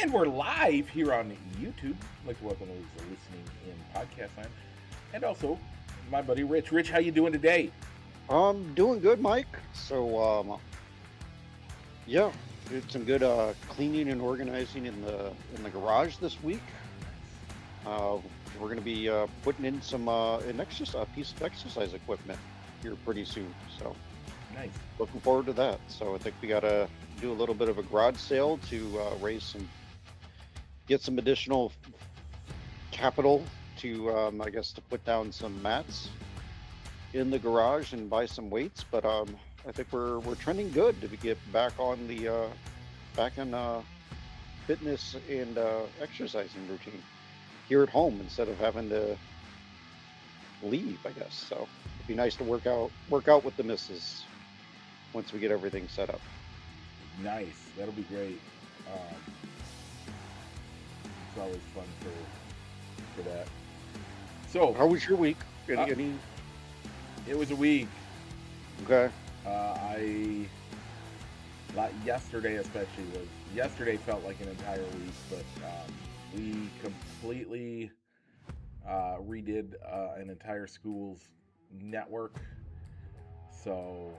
And we're live here on YouTube. I'd like to welcome those listening in podcast time. And also, my buddy Rich. Rich, how you doing today? I'm doing good, Mike. Yeah, did some good cleaning and organizing in the garage this week. Uh, we're going to be putting in some a piece of exercise equipment here pretty soon. So Nice. looking forward to that. So I think we got to do a little bit of a garage sale to get some additional capital to I guess to put down some mats in the garage and buy some weights. But I think we're trending good to get back on the back in fitness and exercising routine here at home instead of having to leave, I guess. So it'd be nice to work out with the missus once we get everything set up. Nice. That'll be great. Um, it's always fun for that. So, How was your week? uh, Any it was a week. okay? I like yesterday especially was yesterday felt like an entire week, but we completely redid an entire school's network. So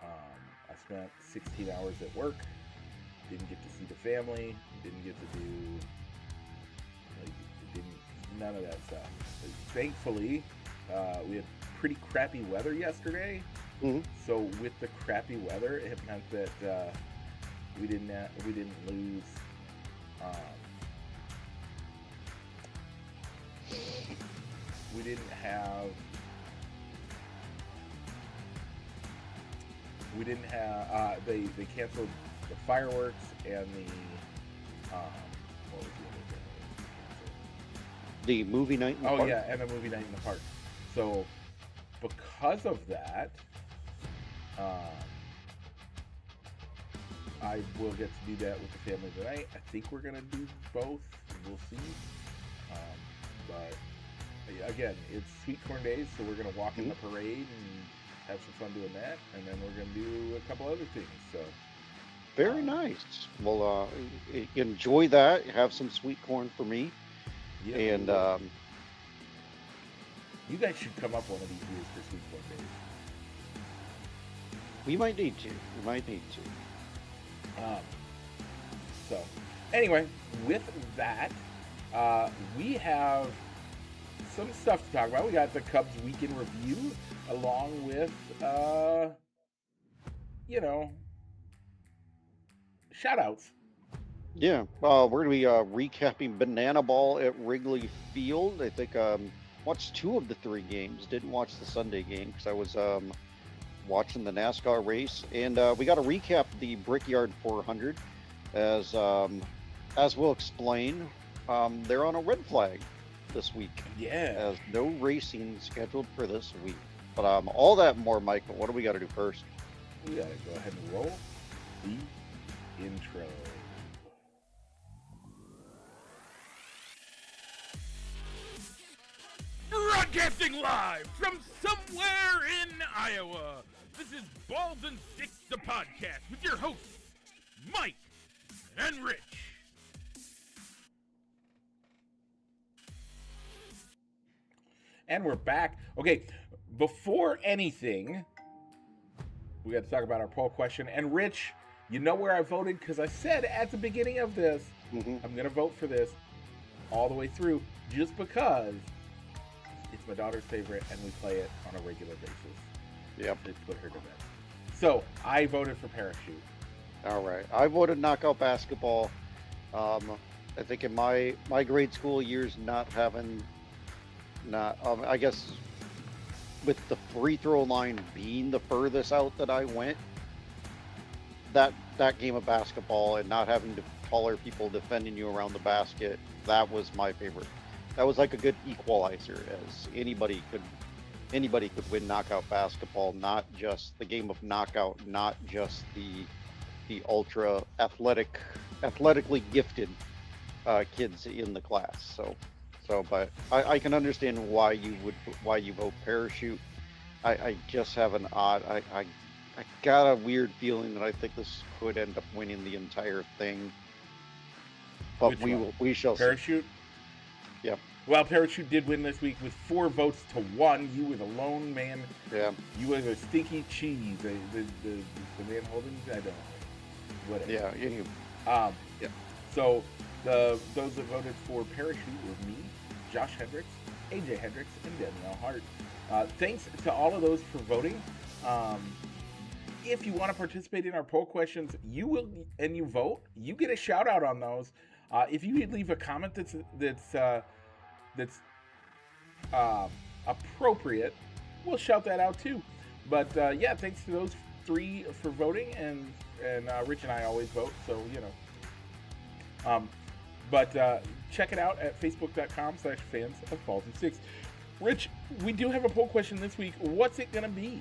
I spent 16 hours at work. Didn't get to see the family. Didn't get to do like didn't none of that stuff. But thankfully, we had pretty crappy weather yesterday. Hmm. So with the crappy weather, it meant that we didn't lose. Um, we didn't have they canceled the fireworks and the what was the other thing The movie night in they the canceled? Oh park. yeah, and a movie night in the park. So because of that, um, I will get to do that with the family tonight. I think we're gonna do both. We'll see. Um, but again, it's sweet corn days, so we're gonna walk in Mhm. the parade and have some fun doing that, and then we're gonna do a couple other things. So, Very um, nice. Well, enjoy that. Have some sweet corn for me, yeah, we and will. You guys should come up one of these years for sweet corn days. we might need to. We might need to. Um, so, anyway, with that, we have some stuff to talk about. We got the Cubs week in review, along with, you know, shout outs. Yeah, we're gonna be recapping Banana Ball at Wrigley Field. I think watched two of the three games. Didn't watch the Sunday game because I was watching the NASCAR race, and we got to recap the Brickyard 400 as we'll explain. They're on a red flag this week, Yeah, as no racing scheduled for this week. But all that and more, Michael. What do we got to do first? we gotta go ahead and roll the intro. Broadcasting live from somewhere in Iowa. This is Balls and Sticks, the podcast, with your hosts, Mike and Rich. And we're back. Okay, before anything, we got to talk about our poll question. And Rich, you know where I voted? Because I said at the beginning of this, Hmm. I'm going to vote for this all the way through, just because it's my daughter's favorite and we play it on a regular basis. Yep. To put her to bed. So I voted for Parachute. All right. I voted knockout basketball. I think in my grade school years, not having not I guess with the free throw line being the furthest out that I went, that game of basketball and not having to taller people defending you around the basket, that was my favorite. That was like a good equalizer, as anybody could win knockout basketball, not just the game of knockout, not just the ultra athletically gifted kids in the class. But I can understand why you vote Parachute. I just have an I got a weird feeling that I think this could end up winning the entire thing. but Which one? we shall see. Parachute? Yeah. Well, Parachute did win this week with 4 votes to 1. You were the lone man. Yeah. You were the stinky cheese. The man holding, I don't know. Whatever. Yeah. Yeah. So those that voted for Parachute were me, Josh Hendricks, AJ Hendricks, and Danielle Hart. Thanks to all of those for voting. If you want to participate in our poll questions, you vote, you get a shout out on those. If you leave a comment that's appropriate, we'll shout that out too. But yeah, thanks to those 3 for voting, and Rich and I always vote, so you know. But check it out at facebook.com/fans of balls and sticks. Rich, we do have a poll question this week. What's it gonna be?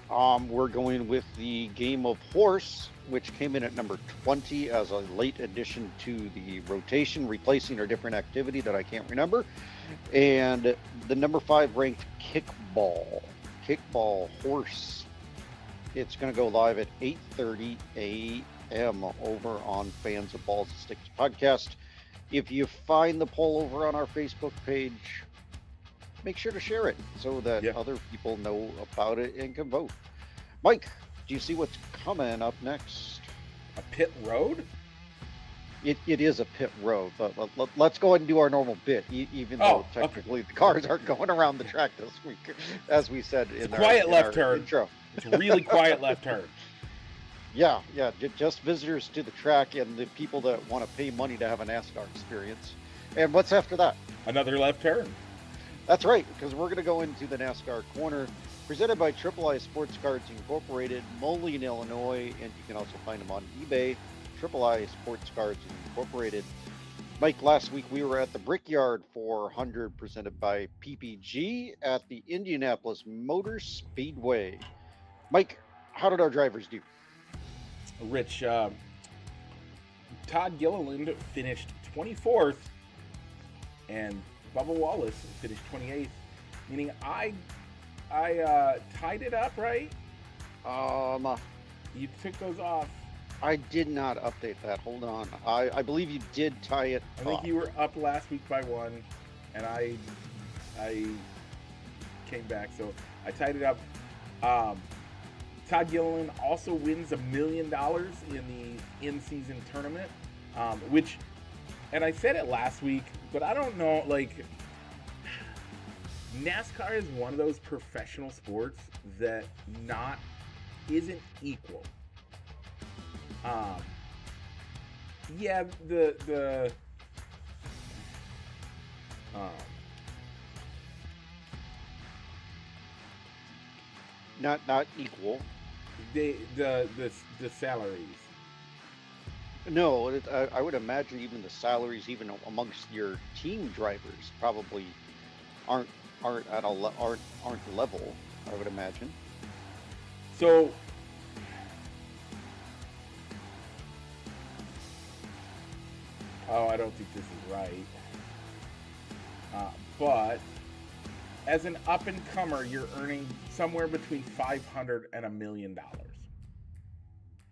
We're going with the game of horse, which came in at number 20 as a late addition to the rotation, replacing a different activity that I can't remember. And the number 5 ranked kickball horse. It's going to go live at 8:30 a.m. over on Fans of Balls and Sticks podcast. If you find the poll over on our Facebook page, make sure to share it so that other people know about it and can vote. Mike, do you see what's coming up next? A pit road? It is a pit road, but let's go ahead and do our normal bit, even though technically the cars aren't going around the track this week, as we said in our left turn. Intro. It's really quiet left turn. Yeah, just visitors to the track and the people that want to pay money to have a NASCAR experience. And what's after that? Another left turn. That's right, because we're going to go into the NASCAR corner, presented by I Sports Cards Incorporated, Moline, Illinois, and you can also find them on eBay, I Sports Cards Incorporated. Mike, last week we were at the Brickyard 400, presented by PPG at the Indianapolis Motor Speedway. Mike, how did our drivers do? Rich, Todd Gilliland finished 24th, and Bubba Wallace finished 28th, meaning I tied it up, right? You took those off. I did not update that. Hold on. I believe you did tie it I think you were up last week by 1, and I came back, so I tied it up. Todd Gilliland also wins $1 million in the in-season tournament, which, and I said it last week, but I don't know, like, NASCAR is one of those professional sports that isn't equal. Yeah, not equal. The salaries. No, I would imagine even the salaries, even amongst your team drivers, probably aren't level. I would imagine. So, I don't think this is right. But as an up-and-comer, you're earning somewhere between $500 and $1 million.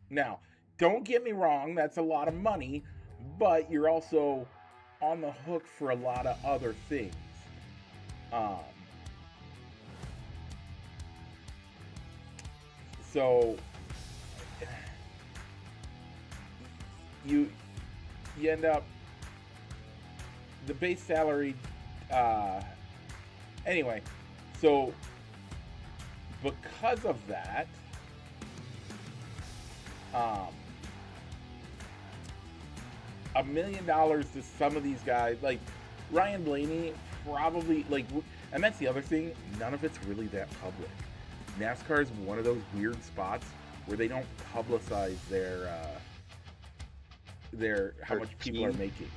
Now, don't get me wrong, that's a lot of money, but you're also on the hook for a lot of other things. So you end up, the base salary, anyway, so because of that, $1 million to some of these guys, like Ryan Blaney, probably, like, and that's the other thing, none of it's really that public. NASCAR is one of those weird spots where they don't publicize how much people are making.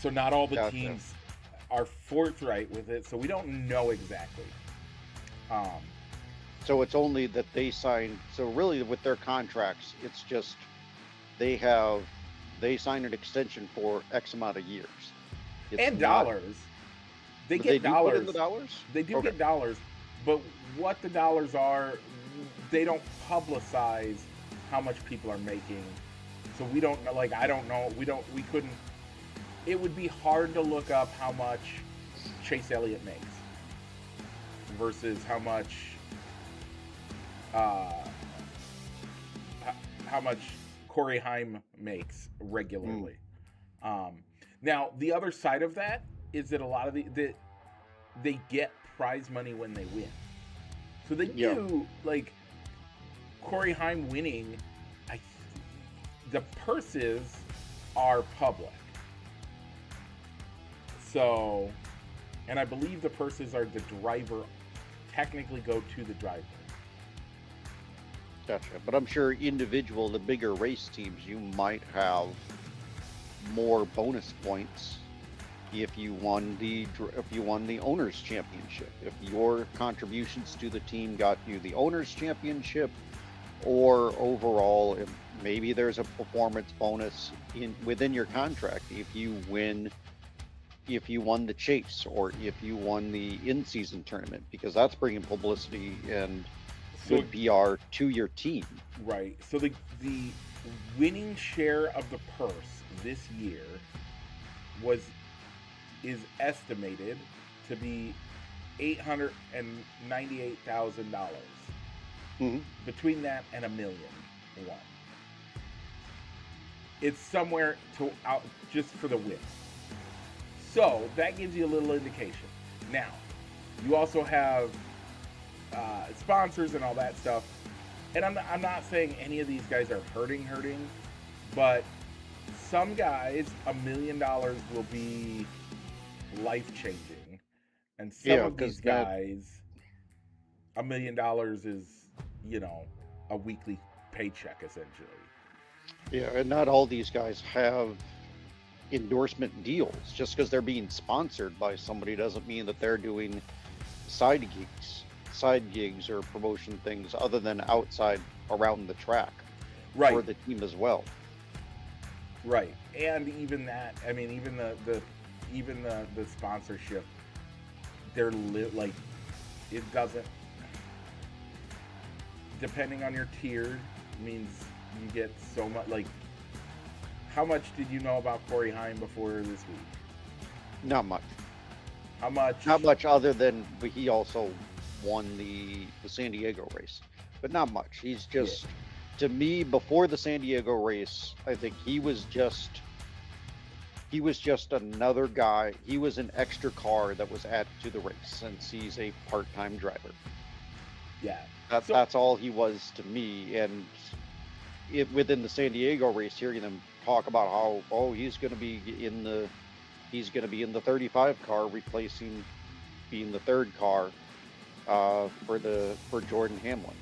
So not all the teams are forthright with it, so we don't know exactly. So it's only that they sign. So really, with their contracts, it's just they sign an extension for X amount of years. And dollars. They get dollars. Put in the dollars? They do get dollars, but what the dollars are, they don't publicize how much people are making So we don't like I don't know we couldn't. It would be hard to look up how much Chase Elliott makes versus how much uh, how much Corey Haim makes regularly. Now the other side of that is that a lot of they get prize money when they win. So they do like Corey Haim winning. The purses are public. So, and I believe the purses are the driver, technically go to the driver. Gotcha. But I'm sure the bigger race teams, you might have more bonus points if you won the owners championship. If your contributions to the team got you the owners championship, or overall, maybe there's a performance bonus within your contract if you won the chase, or if you won the in-season tournament, because that's bringing publicity and good PR to your team. Right. So the winning share of the purse this year is estimated to be $898,000. Between that and $1 million. It's somewhere out just for the win. So that gives you a little indication. Now, you also have sponsors and all that stuff. And I'm not saying any of these guys are hurting, but some guys, $1 million will be life-changing. And some of these guys, $1 million is, a weekly paycheck, essentially. Yeah, and not all these guys have endorsement deals. Just because they're being sponsored by somebody doesn't mean that they're doing side gigs or promotion things other than outside around the track for the team as well. Right. And even that, I mean, even the sponsorship, they're like, it doesn't, depending on your tier, means you get so much. Like, how much did you know about Corey Haim before this week? Not much. How much? Not much, other than he also won the San Diego race, but not much. He's just, to me, before the San Diego race, I think he was just another guy. He was an extra car that was added to the race, since he's a part-time driver. Yeah. That's all he was to me. And within the San Diego race, hearing them talk about how he's going to be in the 35 car, replacing being the third car for Jordan Hamlin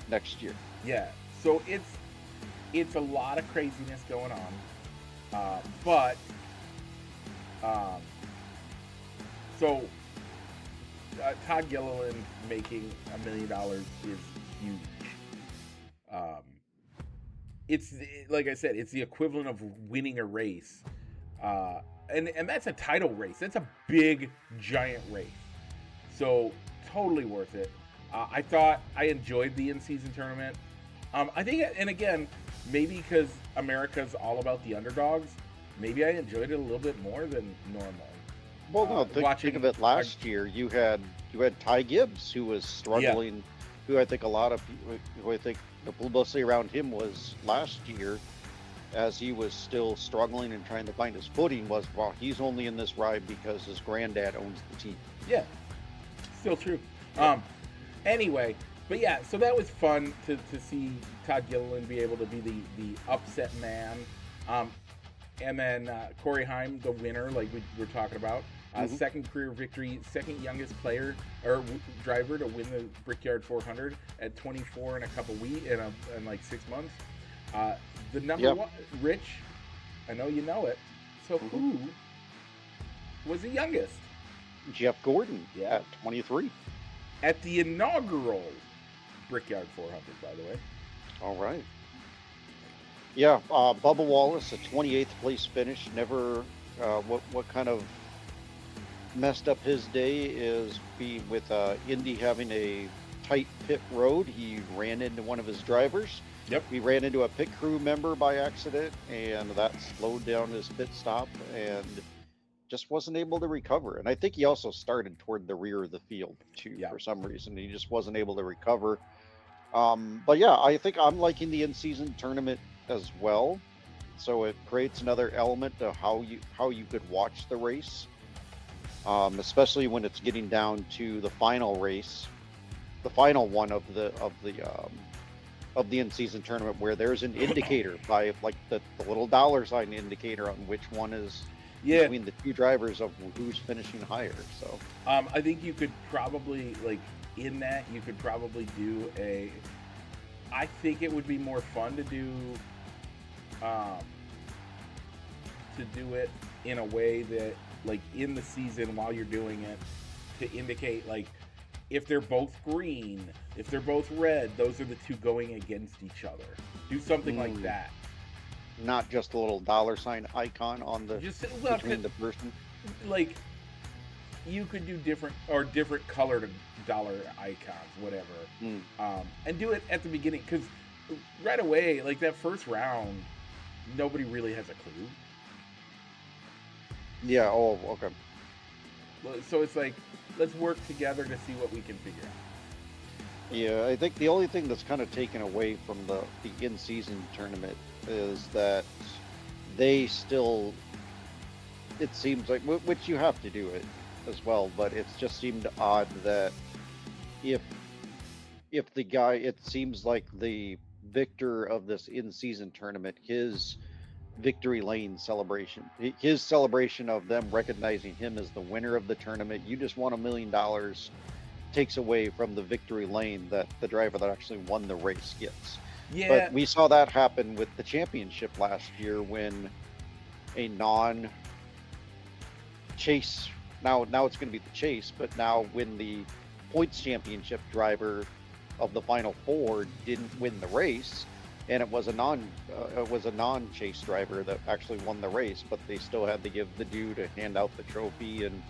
next year. Yeah. So it's a lot of craziness going on, but Todd Gilliland making $1 million is huge. It's like I said, it's the equivalent of winning a race, and that's a title race. That's a big, giant race. So totally worth it. I thought I enjoyed the in-season tournament. I think, and again, maybe because America's all about the underdogs, maybe I enjoyed it a little bit more than normal. Well, no, think of it. Last year, you had Ty Gibbs, who was struggling. Who I think the publicity around him was last year, as he was still struggling and trying to find his footing, was, well, he's only in this ride because his granddad owns the team. Yeah, still true. Anyway, but yeah, so that was fun to see Todd Gilliland be able to be the upset man. And then Corey Haim, the winner, like we were talking about. Second career victory, second youngest player or driver to win the Brickyard 400 at 24 in a couple weeks, in like 6 months. The number one, Rich, I know you know it. So who was the youngest? Jeff Gordon, at 23. At the inaugural Brickyard 400, by the way. All right. Yeah, Bubba Wallace, a 28th place finish. Never, what kind of messed up his day is being with Indy having a tight pit road. He ran into one of his drivers, Yep. We ran into a pit crew member by accident, and that slowed down his pit stop and just wasn't able to recover. And I think he also started toward the rear of the field too Yeah. for some reason. He just wasn't able to recover. But yeah, I think I'm liking the in-season tournament as well. So it creates another element to how you could watch the race, especially when it's getting down to the final race, the final one of the in-season tournament, where there's an indicator by like the little dollar sign indicator on which one is Yeah. between the two drivers of who's finishing higher. So I think you could probably like in that you could probably do a. I think it would be more fun um, to do it in a way that like in the season while you're doing it to indicate like if they're both green, if they're both red, those are the two going against each other. Do something like that. not just a little dollar sign icon on the Just between the person. like you could do different colored dollar icons, whatever, and do it at the beginning because right away, like that first round, nobody really has a clue. Yeah. Oh, okay. So it's like let's work together to see what we can figure out. Yeah, I think the only thing that's kind of taken away from the in-season tournament is that they still, it seems like, which you have to do it as well, but it's just seemed odd that if the guy, it seems like the victor of this in-season tournament, his victory lane celebration, his celebration of them recognizing him as the winner of the tournament, you just won $1 million, takes away from the victory lane that the driver that actually won the race gets. Yeah. But we saw that happen with the championship last year when a non-chase, now it's going to be the chase, but now when the points championship driver of the final four didn't win the race, and it was a non-chase driver that actually won the race, but they still had to give the due to hand out the trophy and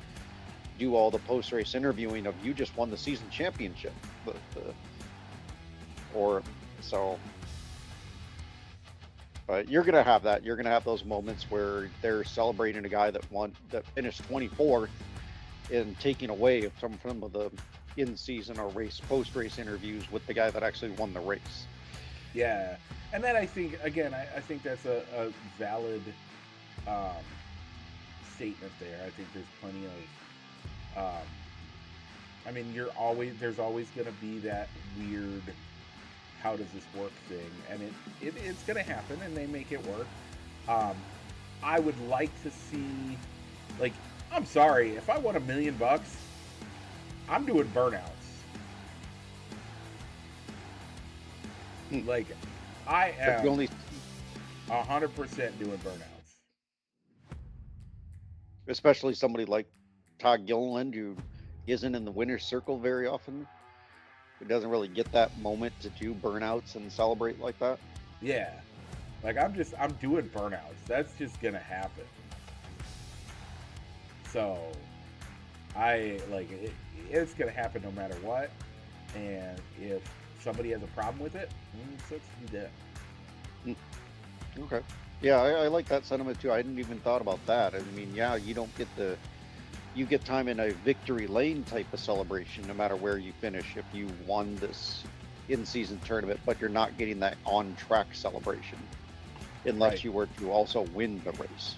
do all the post-race interviewing of you just won the season championship, but you're gonna have that. You're gonna have those moments where they're celebrating a guy that finished 24th, and taking away from of the in-season or post-race interviews with the guy that actually won the race. Yeah, and then I think again, I think that's a valid statement there. I think there's plenty of. I mean, there's always going to be that weird, how does this work thing, and it's going to happen, and they make it work. I would like to see, like, I'm sorry, if I won $1 million, I'm doing burnouts. Like, I am 100% doing burnouts. Especially somebody like Todd Gilliland, who isn't in the winner's circle very often, who doesn't really get that moment to do burnouts and celebrate like that. Yeah, like I'm doing burnouts. That's just gonna happen. So it's gonna happen no matter what. And if somebody has a problem with it, sucks to be dead. Okay. Yeah, I like that sentiment too. I hadn't even thought about that. I mean, yeah, you don't get you get time in a victory lane type of celebration no matter where you finish if you won this in-season tournament, but you're not getting that on-track celebration unless you were to also win the race.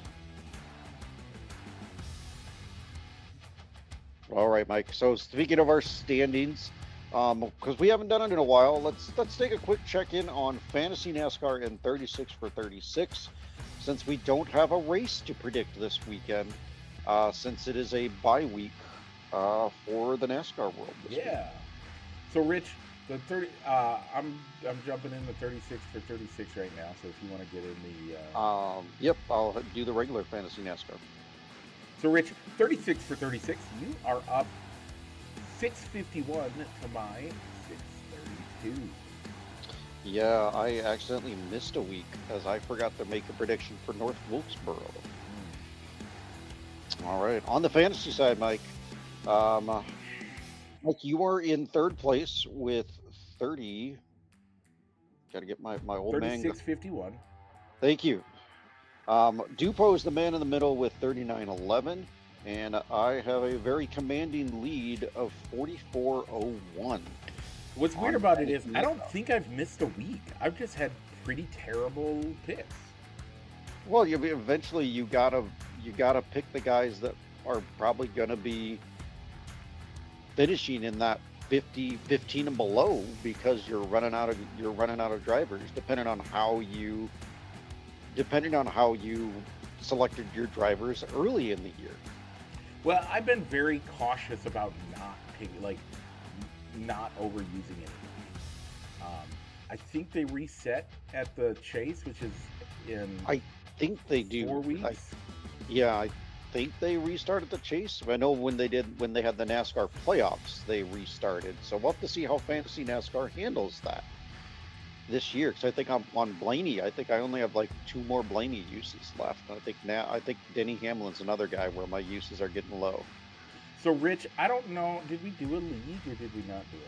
All right, Mike. So speaking of our standings, because we haven't done it in a while, let's take a quick check-in on Fantasy NASCAR in 36 for 36, since we don't have a race to predict this weekend. Since it is a bye week for the NASCAR world this week. So Rich, the 30 I'm jumping in the 36 for 36 right now, so if you want to get in the yep, I'll do the regular fantasy NASCAR. So Rich, 36 for 36, you are up 651 to my 632. Yeah, I accidentally missed a week as I forgot to make a prediction for North Wilkesboro. All right, on the fantasy side, Mike, Mike, you are in third place with 30 Got to get my old man. 36.51. Thank you. Dupo is the man in the middle with 39.11, and I have a very commanding lead of 44.01. What's weird about it is I don't think I've missed a week. I've just had pretty terrible picks. Well, eventually you gotta pick the guys that are probably gonna be finishing in that 50, 15 and below, because you're running out of drivers, depending on how you selected your drivers early in the year. Well, I've been very cautious about not overusing it. I think they reset at the Chase, which is in I think they do 4 weeks. I think they restarted the Chase. I know when they had the NASCAR playoffs, they restarted. So we'll have to see how Fantasy NASCAR handles that this year. Because I think I'm on Blaney. I think I only have like 2 more Blaney uses left. I think Denny Hamlin's another guy where my uses are getting low. So Rich, I don't know. Did we do a league or did we not do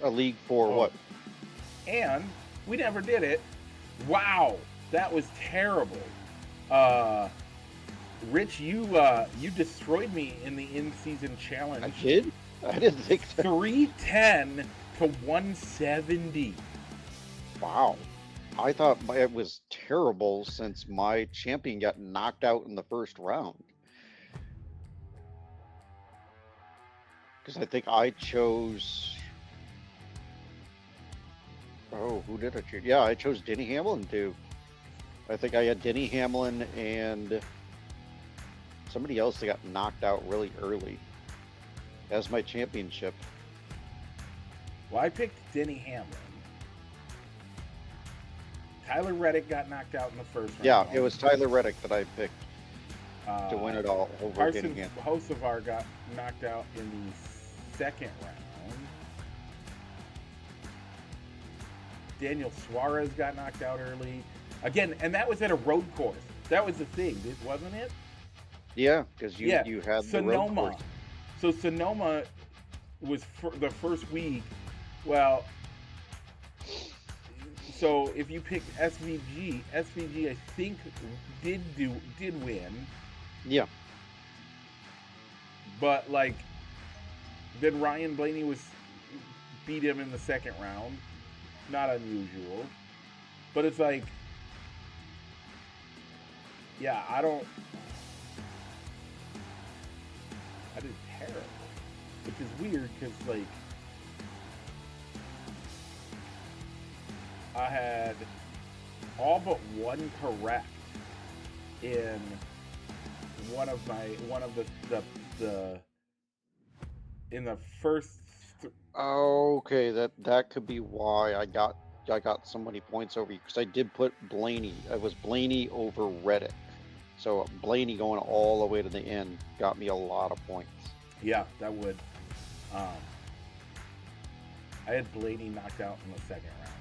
a league for what? And we never did it. Wow, that was terrible. Rich, you destroyed me in the in-season challenge. I did? I didn't think so. 310 to 170. Wow. I thought it was terrible since my champion got knocked out in the first round. Because I think I chose... Oh, who did I choose? Yeah, I chose Denny Hamlin too. I think I had Denny Hamlin and somebody else that got knocked out really early as my championship. Well, I picked Denny Hamlin. Tyler Reddick got knocked out in the first round. Yeah, it was Tyler Reddick that I picked to win it all over Denny Hamlin. Hocevar got knocked out in the second round. Daniel Suarez got knocked out early. Again, and that was at a road course. That was the thing, wasn't it? Yeah, because you had Sonoma. The road course. So Sonoma was for the first week. Well, so if you picked SVG I think did win. Yeah. But like then Ryan Blaney beat him in the second round. Not unusual. But it's like, yeah, I did terrible. Which is weird because, like, I had all but one correct in in the first. Okay, that could be why I got so many points over you, because I did put Blaney. I was Blaney over Reddick, so Blaney going all the way to the end got me a lot of points. Yeah, that would. I had Blaney knocked out in the second round.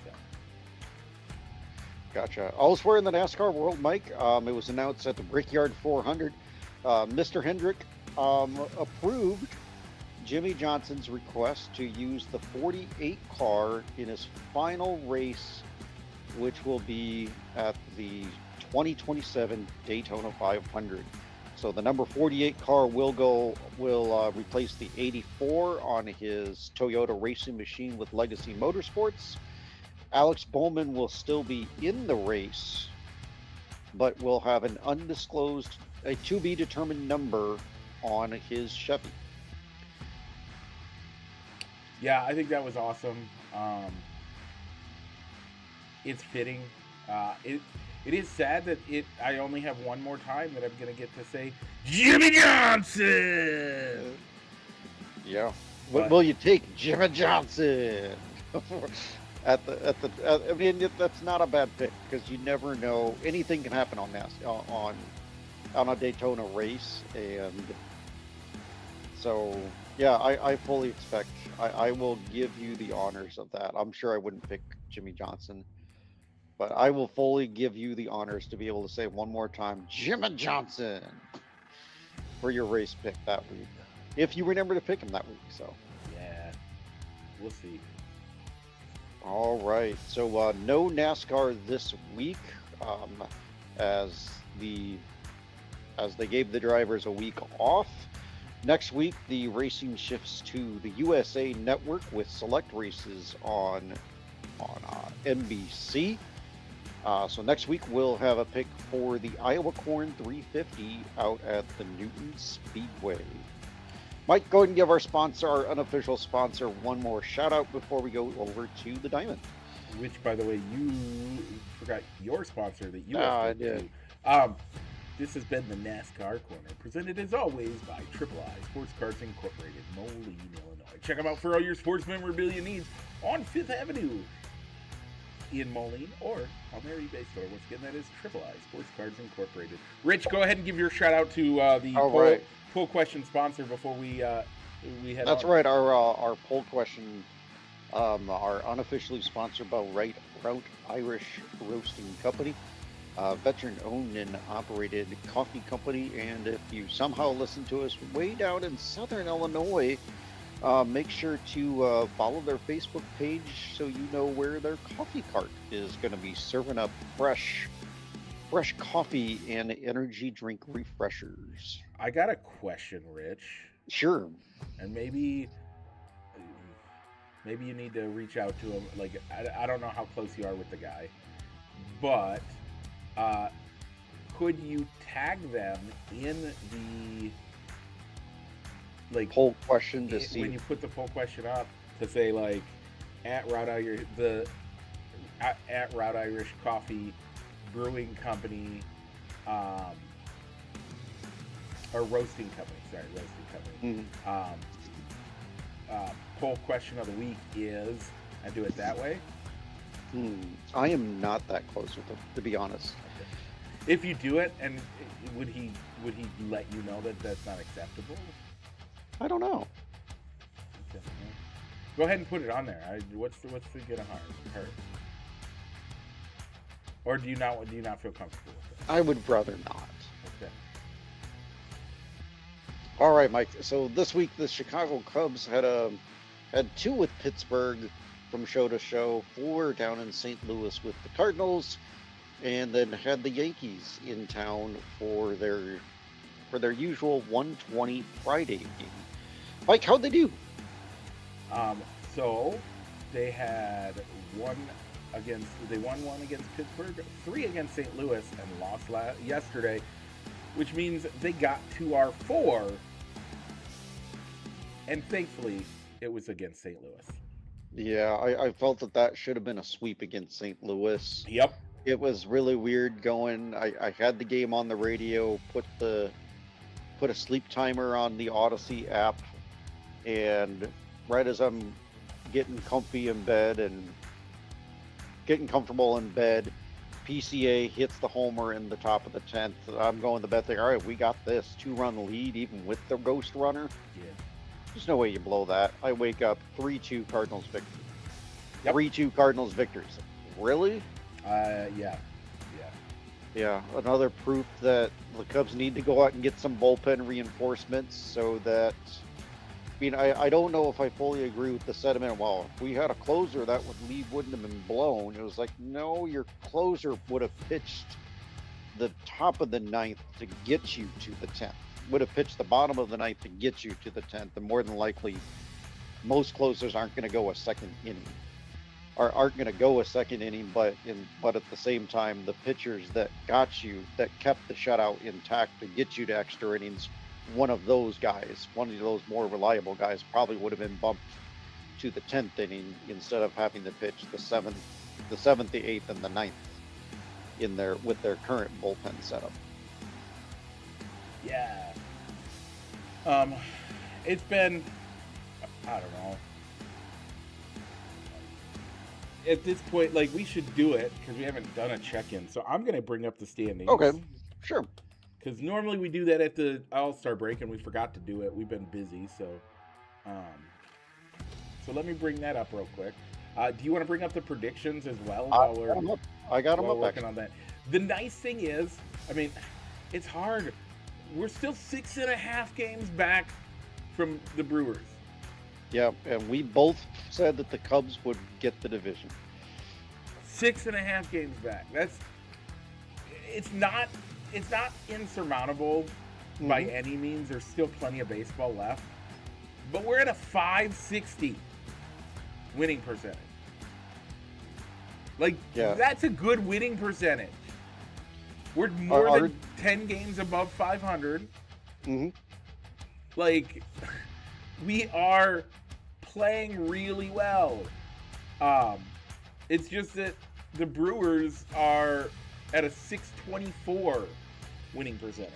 So. Gotcha. Elsewhere in the NASCAR world, Mike, it was announced at the Brickyard 400, Mr. Hendricks approved Jimmy Johnson's request to use the 48 car in his final race, which will be at the 2027 Daytona 500. So the number 48 car will replace the 84 on his Toyota racing machine with Legacy Motorsports. Alex Bowman will still be in the race, but will have an undisclosed, a to be determined number on his Chevy. Yeah, I think that was awesome. It's fitting. It is sad that I only have one more time that I'm gonna get to say Jimmy Johnson. Yeah. What will you take, Jimmy Johnson? I mean, that's not a bad pick, because you never know. Anything can happen on a Daytona race, and so yeah, I fully expect. I will give you the honors of that. I'm sure I wouldn't pick Jimmy Johnson, but I will fully give you the honors to be able to say one more time, Jimmy Johnson, for your race pick that week, if you remember to pick him that week. So yeah, we'll see. All right. So no NASCAR this week, um, as the as they gave the drivers a week off. Next week, the racing shifts to the USA Network with select races on NBC. So next week we'll have a pick for the Iowa Corn 350 out at the Newton Speedway. Mike, go ahead and give our sponsor, our unofficial sponsor, one more shout out before we go over to the Diamond. Which, by the way, you forgot your sponsor that you I have did. This has been the NASCAR Corner, presented as always by Triple I Sports Cards Incorporated, Moline, Illinois. Check them out for all your sports memorabilia needs on 5th Avenue in Moline or on their eBay store. Once again, that is Triple I Sports Cards Incorporated. Rich, go ahead and give your shout out to the poll question sponsor before we head That's on. right. Our poll question are unofficially sponsored by Route Irish Roasting Company, veteran-owned and operated coffee company. And if you somehow listen to us way down in southern Illinois, make sure to follow their Facebook page so you know where their coffee cart is going to be serving up fresh coffee and energy drink refreshers. I got a question, Rich. Sure. And maybe you need to reach out to him. Like, I don't know how close you are with the guy, but could you tag them in the poll question to see when you put the poll question up to say like at Route Irish Coffee Brewing Company, or roasting company. Sorry, roasting company. Poll question of the week is, and do it that way. I am not that close with him, to be honest. Okay. If you do it, and would he let you know that that's not acceptable? I don't know. Okay. Go ahead and put it on there. What's the gonna hurt? Or do you not feel comfortable with it? I would rather not. Okay. All right, Mike. So this week the Chicago Cubs had 2 with Pittsburgh from show to show, 4 down in St. Louis with the Cardinals, and then had the Yankees in town for their usual 1:20 Friday game. Mike, how'd they do? So they had they won 1 against Pittsburgh, 3 against St. Louis, and lost yesterday, which means they got to our 4, and thankfully it was against St. Louis. Yeah, I felt that should have been a sweep against St. Louis. Yep. It was really weird going. I had the game on the radio, put a sleep timer on the Odyssey app, and right as I'm getting comfy in bed and getting comfortable in bed, PCA hits the homer in the top of the 10th. I'm going to bed thinking, all right, we got this 2-run lead even with the ghost runner. Yeah. There's no way you blow that. I wake up 3-2 Cardinals victory. Yep. 3-2 Cardinals victories. Really? Yeah. Yeah, another proof that the Cubs need to go out and get some bullpen reinforcements so that, I don't know if I fully agree with the sentiment. Well, if we had a closer, that lead wouldn't have been blown. It was like, no, your closer would have pitched the top of the 9th to get you to the 10th. Would have pitched the bottom of the 9th to get you to the 10th. And more than likely, most closers aren't going to go a second inning. Or aren't going to go a second inning, but at the same time, the pitchers that got you, that kept the shutout intact to get you to extra innings, one of those more reliable guys probably would have been bumped to the 10th inning instead of having to pitch the 7th, the 8th, and the 9th with their current bullpen setup. Yeah. It's been, I don't know. At this point, like, we should do it because we haven't done a check-in. So I'm going to bring up the standings. Okay, sure. Because normally we do that at the All-Star break, and we forgot to do it. We've been busy, so let me bring that up real quick. Do you want to bring up the predictions as well? I got them up. Working on that. The nice thing is, it's hard. We're still 6.5 games back from the Brewers. Yeah, and we both said that the Cubs would get the division. 6.5 games back. It's not insurmountable by Hmm. any means. There's still plenty of baseball left. But we're at a 560 winning percentage. Like, Yeah. that's a good winning percentage. We're more Are- than 10 games above 500. Hmm. Like, we are playing really well. It's just that the Brewers are at a 624 winning percentage.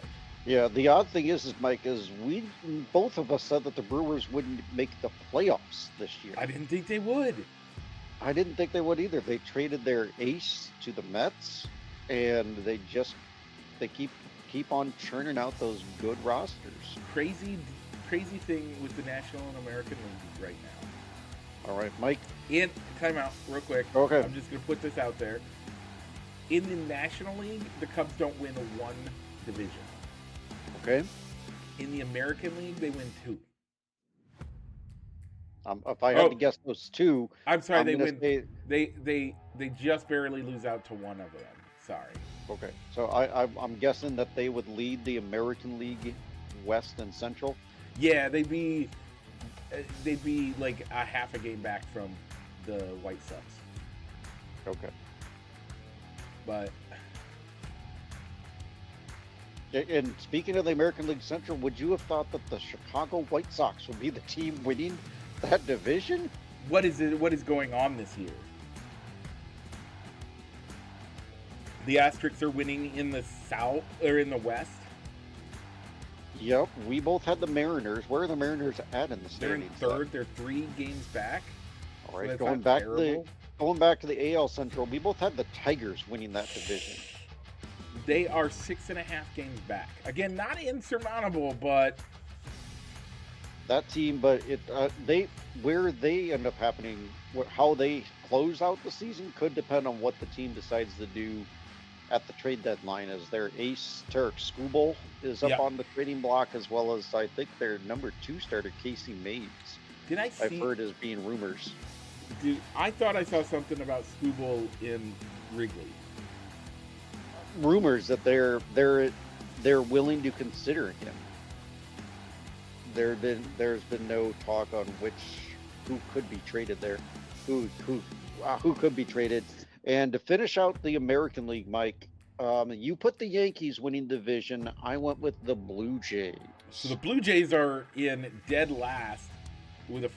Yeah, the odd thing is Mike, is we both of us said that the Brewers wouldn't make the playoffs this year. I didn't think they would. I didn't think they would either. They traded their ace to the Mets, and they keep on churning out those good rosters. Crazy thing with the National and American League right now. All right, Mike. In timeout, real quick. Okay. I'm just gonna put this out there. In the National League, the Cubs don't win one division. Okay. In the American League, they win 2. If I had to guess those two, I'm sorry, I'm they gonna win. say- They just barely lose out to one of them. Sorry. okay. So I'm guessing that they would lead the American League West and Central. Yeah, they'd be like a half a game back from the White Sox. Okay. But And speaking of the American League Central, would you have thought that the Chicago White Sox would be the team winning that division? what is going on this year? The Asterix are winning in the South or in the West. Yep, we both had the Mariners. Where are the Mariners at in the They're in standings? third. They're 3 games back. All So right, that's going not back terrible. to the AL Central, we both had the Tigers winning that division. They are 6.5 games back. Again, not insurmountable, but That team, but where they end up happening, how they close out the season could depend on what the team decides to do at the trade deadline. As their ace Tarek Skubal is up Yeah. on the trading block, as well as I think their number 2 starter Casey Mays. did I I've see? heard as being rumors. Dude, I thought I saw something about Scooble in Wrigley. Rumors that they're willing to consider him. There's been no talk on who could be traded there, who could be traded. And to finish out the American League, Mike, you put the Yankees winning division. I went with the Blue Jays. So the Blue Jays are in dead last with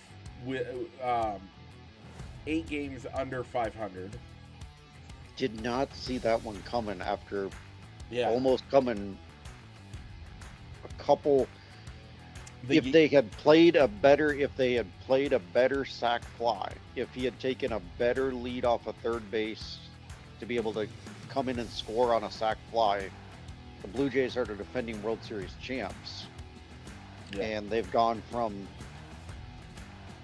8 games under 500. Did not see that one coming after Yeah. almost coming a couple. The If Ye- they had played a better sac fly, if he had taken a better lead off of third base to be able to come in and score on a sac fly, the Blue Jays are the defending World Series champs. Yeah. And they've gone from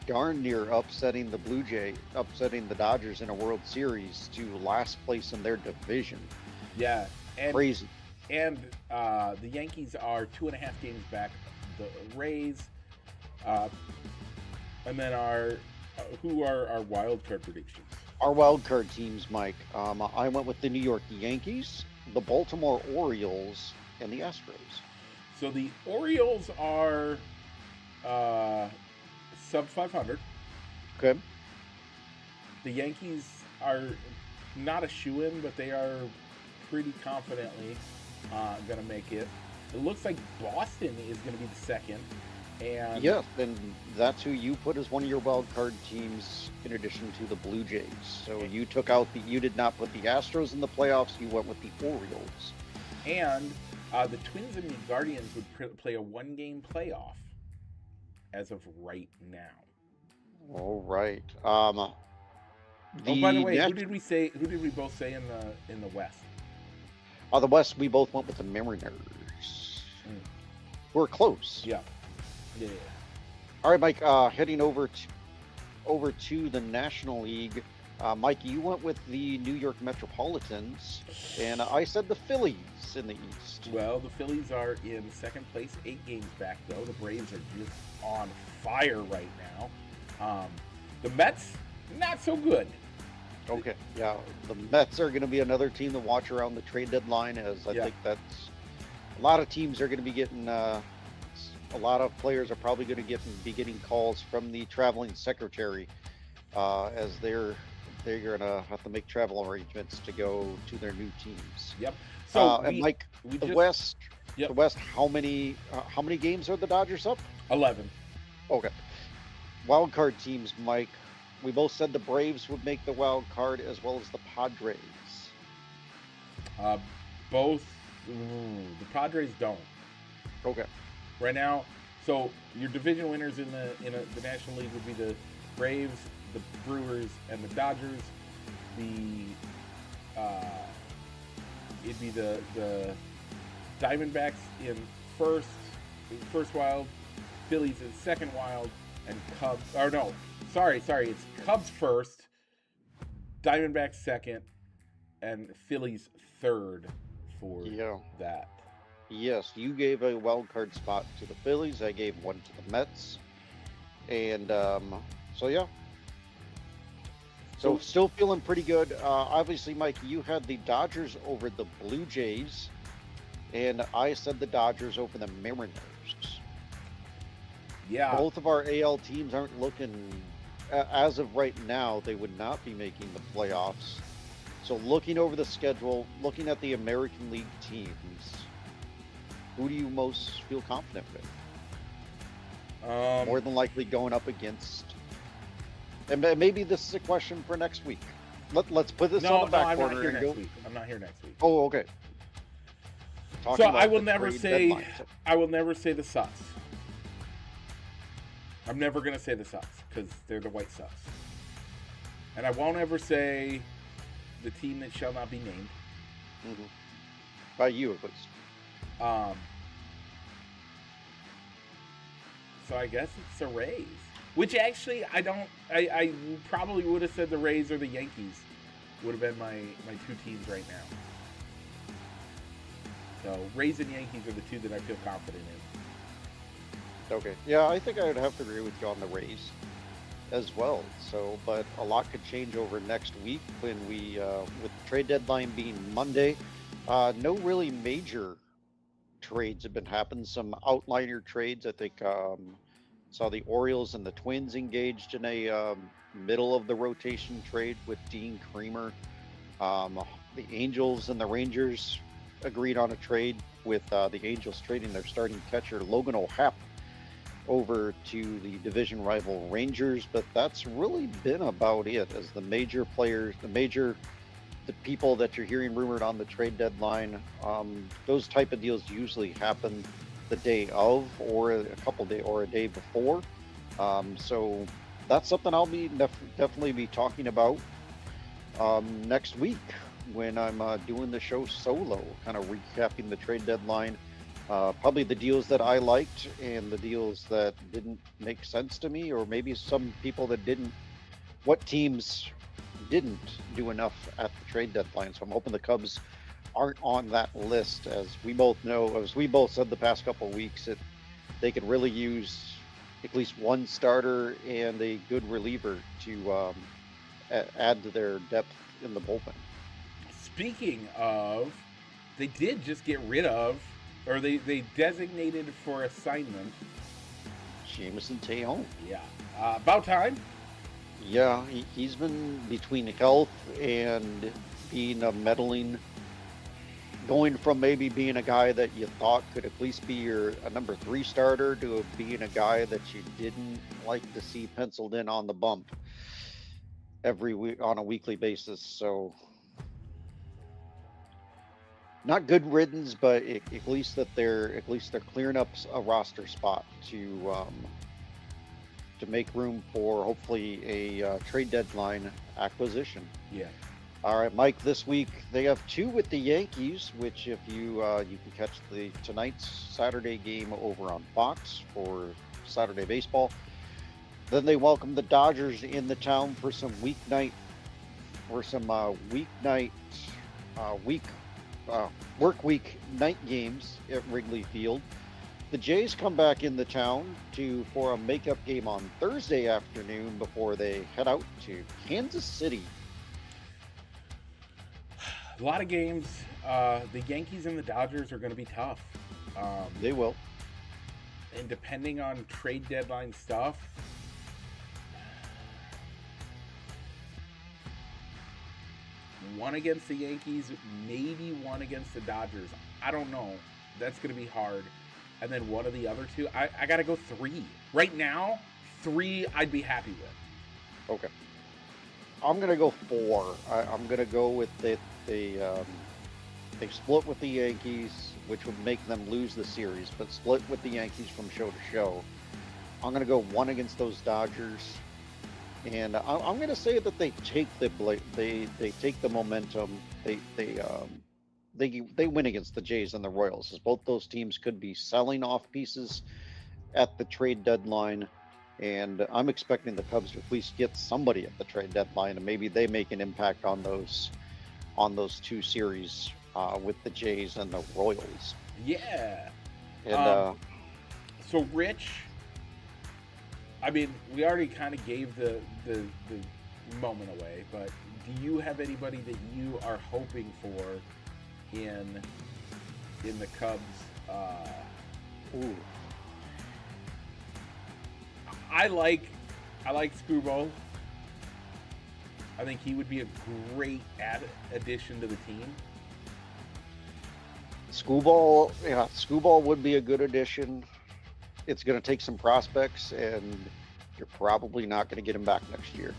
darn near upsetting the Dodgers in a World Series to last place in their division. Yeah. And Crazy. And the Yankees are 2.5 games back. The Rays, and then who are our wild card predictions? Our wild card teams, Mike. I went with the New York Yankees, the Baltimore Orioles, and the Astros. So the Orioles are sub 500. Okay. The Yankees are not a shoo-in, but they are pretty confidently going to make it. It looks like Boston is going to be the second. And Yes, and that's who you put as one of your wild card teams in addition to the Blue Jays. So you did not put the Astros in the playoffs. You went with the Orioles. And the Twins and the Guardians would play a 1-game playoff as of right now. All right. Oh, by the way, who did we both say in the West? The West, we both went with the Mariners. We're close. Yeah. All right, Mike. Heading over to the National League. Mike, you went with the New York Metropolitans, and I said the Phillies in the East. Well, the Phillies are in second place, 8 games back though. The Braves are just on fire right now. The Mets, not so good. Okay, yeah, the Mets are going to be another team to watch around the trade deadline, as I think that's a lot of teams are going to be getting. A lot of players are probably going to be getting calls from the traveling secretary, as they're going to have to make travel arrangements to go to their new teams. Yep. So and Mike, the just, West, yep. the West, how many games are the Dodgers up? 11. Okay. Wild card teams, Mike. We both said the Braves would make the wild card, as well as the Padres. Both. The Padres don't. Okay. Right now, so your division winners in the National League would be the Braves, the Brewers, and the Dodgers. It'd be the Diamondbacks in first wild, Phillies in second wild, and Cubs. Or no, sorry, it's Cubs first, Diamondbacks second, and Phillies third for that. Yes, you gave a wild card spot to the Phillies. I gave one to the Mets, and so yeah. So still feeling pretty good. Obviously, Mike, you had the Dodgers over the Blue Jays, and I said the Dodgers over the Mariners. Yeah. Both of our AL teams aren't looking, as of right now, they would not be making the playoffs. So looking over the schedule, looking at the American League teams, who do you most feel confident with? More than likely going up against, and maybe this is a question for next week. Let's put this on the back burner and go. I'm not here next week. Oh, okay. So I will never say the Sox. I'm never going to say the Sox because they're the White Sox. And I won't ever say the team that shall not be named. Mm-hmm. By you, at least. So I guess it's the Rays. Which actually, I probably would have said the Rays or the Yankees would have been my two teams right now. So Rays and Yankees are the two that I feel confident in. Okay. Yeah, I think I would have to agree with you on the Rays as well. So, but a lot could change over next week when we, with the trade deadline being Monday, no really major trades have been happening. Some outliner trades. I think saw the Orioles and the Twins engaged in a middle of the rotation trade with Dean Kremer. The Angels and the Rangers agreed on a trade with the Angels trading their starting catcher Logan O'Happ over to the division rival Rangers, but that's really been about it. As the major players, the people that you're hearing rumored on the trade deadline, those type of deals usually happen the day of, or a day before. So that's something I'll be definitely be talking about next week when I'm doing the show solo, kind of recapping the trade deadline. Probably the deals that I liked and the deals that didn't make sense to me, or maybe some people that didn't, what teams didn't do enough at the trade deadline. So I'm hoping the Cubs aren't on that list. As we both know, as we both said the past couple of weeks, that they could really use at least one starter and a good reliever to add to their depth in the bullpen. Speaking of, they did just get rid of, or they designated for assignment Jameson Tejon. Yeah. About time. Yeah, he's been between health and being a meddling, going from maybe being a guy that you thought could at least be a number 3 starter to being a guy that you didn't like to see penciled in on the bump every week on a weekly basis. So not good riddance, but at least they're clearing up a roster spot to make room for hopefully a trade deadline acquisition. Yeah. All right, Mike. This week they have 2 with the Yankees, which if you can catch tonight's Saturday game over on Fox for Saturday baseball. Then they welcome the Dodgers in the town for some weeknight work week night games at Wrigley Field. the Jays come back into town for a makeup game on Thursday afternoon before they head out to Kansas City. A lot of games. The Yankees and the Dodgers are going to be tough. They will. And depending on trade deadline stuff, one against the Yankees, maybe one against the Dodgers. I don't know. That's going to be hard. And then one of the other two. I got to go 3. Right now, 3 I'd be happy with. Okay. I'm going to go 4. I'm going to go with they split with the Yankees, which would make them lose the series, but split with the Yankees from show to show. I'm going to go 1 against those Dodgers. And I'm going to say that they take they take the momentum. They win against the Jays and the Royals, as both those teams could be selling off pieces at the trade deadline. And I'm expecting the Cubs to at least get somebody at the trade deadline, and maybe they make an impact on those 2 series with the Jays and the Royals. Yeah. And so Rich, I mean, we already kind of gave the moment away, but do you have anybody that you are hoping for in the Cubs? Ooh. I like Screwball. I think he would be a great addition to the team. Screwball would be a good addition. It's going to take some prospects, and you're probably not going to get him back next year,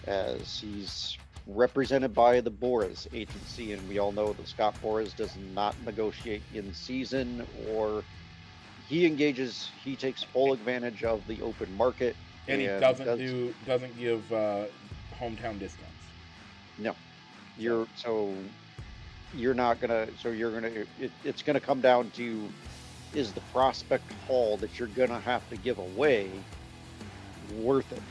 as he's represented by the Boras agency, and we all know that Scott Boras does not negotiate in season, or he takes full advantage of the open market, and he doesn't give hometown discounts. No, it's gonna come down to, is the prospect haul that you're gonna have to give away worth it?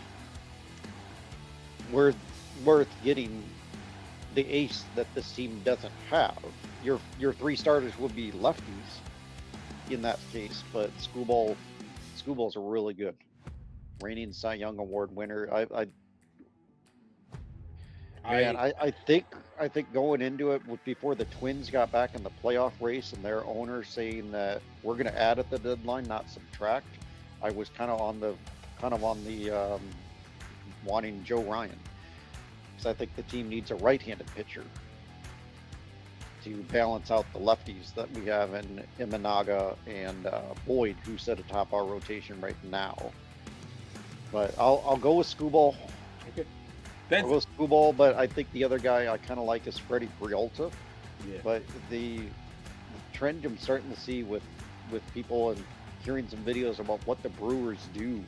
Worth getting the ace that this team doesn't have. Your 3 starters would be lefties in that case, but Screwball's a really good reigning Cy Young Award winner. I think going into it, before the Twins got back in the playoff race and their owner saying that we're going to add at the deadline, not subtract, I was kind of on the wanting Joe Ryan, because I think the team needs a right-handed pitcher to balance out the lefties that we have in Imanaga and Boyd, who sit atop our rotation right now. But I'll go with Screwball. Okay. I'll go with Screwball, but I think the other guy I kind of like is Freddie Prialta. Yeah. But the trend I'm starting to see with people and hearing some videos about what the Brewers do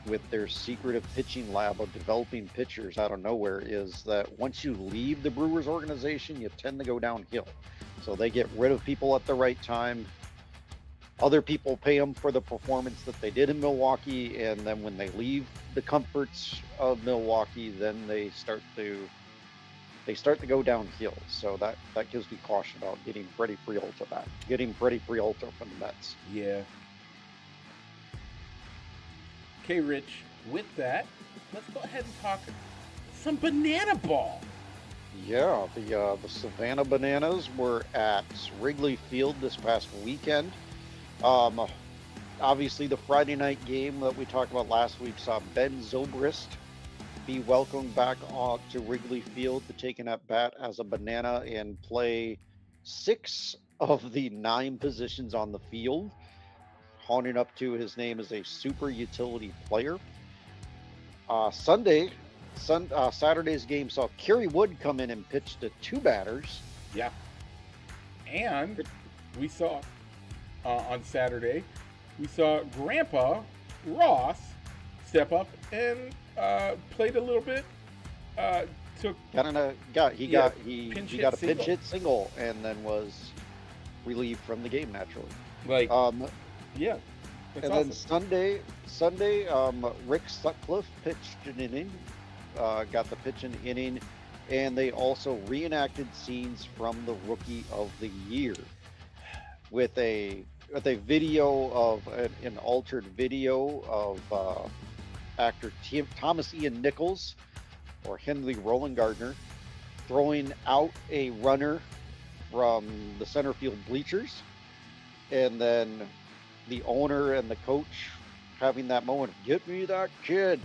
with their secretive pitching lab of developing pitchers out of nowhere is that once you leave the Brewers organization, you tend to go downhill. So they get rid of people at the right time. Other people pay them for the performance that they did in Milwaukee, and then when they leave the comforts of Milwaukee, then they start to go downhill. So that gives me caution about getting Freddie Prialta back, getting Freddie Prialta from the Mets. Yeah. Okay, Rich, with that, let's go ahead and talk some banana ball. Yeah, the Savannah Bananas were at Wrigley Field this past weekend. Obviously, the Friday night game that we talked about last week saw Ben Zobrist be welcomed back to Wrigley Field to take an at-bat as a Banana and play 6 of the 9 positions on the field, honing up to his name as a super utility player. Saturday's game saw Kerry Wood come in and pitch to 2 batters. Yeah. And we saw on Saturday, we saw Grandpa Ross step up and played a little bit. Got a pinch hit single and then was relieved from the game naturally. Yeah. And awesome. Then Sunday, Rick Sutcliffe pitched an inning, got the pitch an inning, and they also reenacted scenes from the Rookie of the Year with a with a video of an altered video of actor Thomas Ian Nichols or Henley Roland Gardner throwing out a runner from the center field bleachers, and then the owner and the coach having that moment of, get me that kid,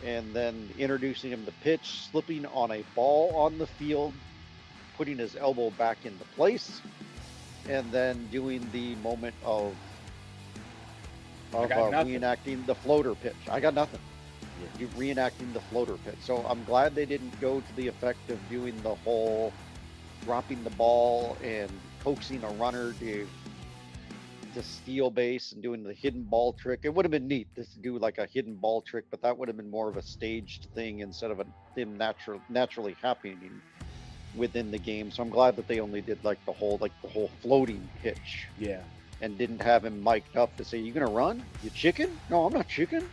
and then introducing him to pitch, slipping on a ball on the field, putting his elbow back into place, and then doing the moment of reenacting the floater pitch. I got nothing. Yeah. Reenacting the floater pitch. So I'm glad they didn't go to the effect of doing the whole dropping the ball and coaxing a runner to steal base and doing the hidden ball trick. It would have been neat to do like a hidden ball trick, but that would have been more of a staged thing instead of them naturally happening within the game. So I'm glad that they only did like the whole floating pitch. Yeah. And didn't have him mic'd up to say, "You gonna run? You chicken?" No, I'm not chicken.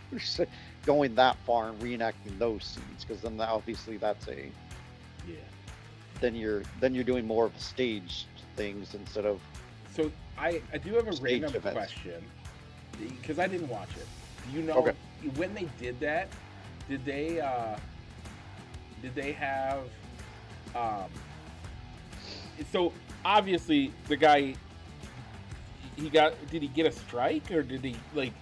Going that far and reenacting those scenes, because then obviously that's a Then you're doing more of staged things instead of. So I do have a random question, because I didn't watch it. Do you know when they did that? Did they have? So obviously the guy. Did he get a strike, or did he like?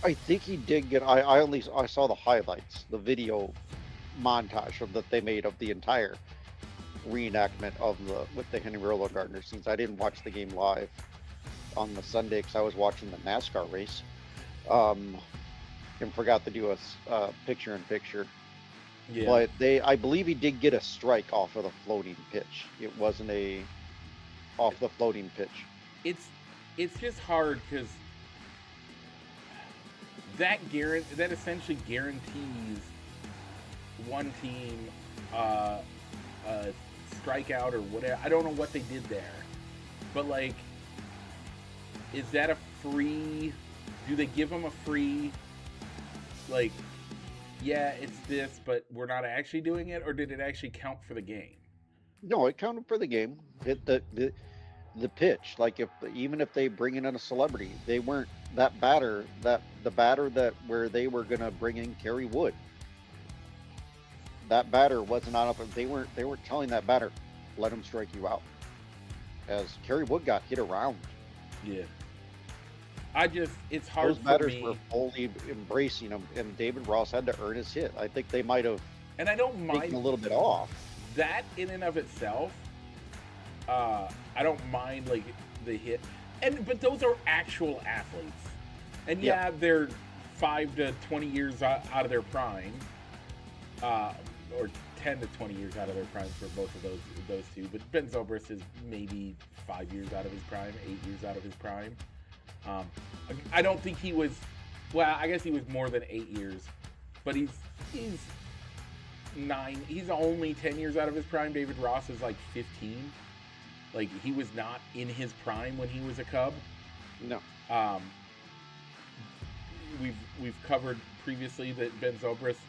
I think he did get. I saw the highlights, the video montage that they made of the entire reenactment of with the Henry Roland Gardner scenes. I didn't watch the game live on the Sunday because I was watching the NASCAR race, and forgot to do a picture-in-picture. Yeah. But I believe he did get a strike off of the floating pitch. It wasn't off the floating pitch. It's just hard because that essentially guarantees one team a strikeout or whatever. I don't know what they did there, but like, is that a free? Do they give them a free? Like, yeah, it's this, but we're not actually doing it, or did it actually count for the game? No, it counted for the game. The pitch, like even if they bring in a celebrity, they weren't the batter where they were gonna bring in Kerry Wood. That batter wasn't on up. They weren't telling that batter, let him strike you out, as Kerry Wood got hit around. Yeah. It's hard. Those batters were fully embracing him, and David Ross had to earn his hit. I think they might have. And I don't mind taken a little bit off. That in and of itself. I don't mind like the hit, but those are actual athletes, and yeah, they're 5 to 20 years out of their prime, or 10 to 20 years out of their prime for both of those two. But Ben Zobrist is maybe 5 years out of his prime, 8 years out of his prime. I don't think he was. Well, I guess he was more than 8 years, but he's 9. He's only 10 years out of his prime. David Ross is like 15. Like, he was not in his prime when he was a Cub. No. We've covered previously that Ben Zobrist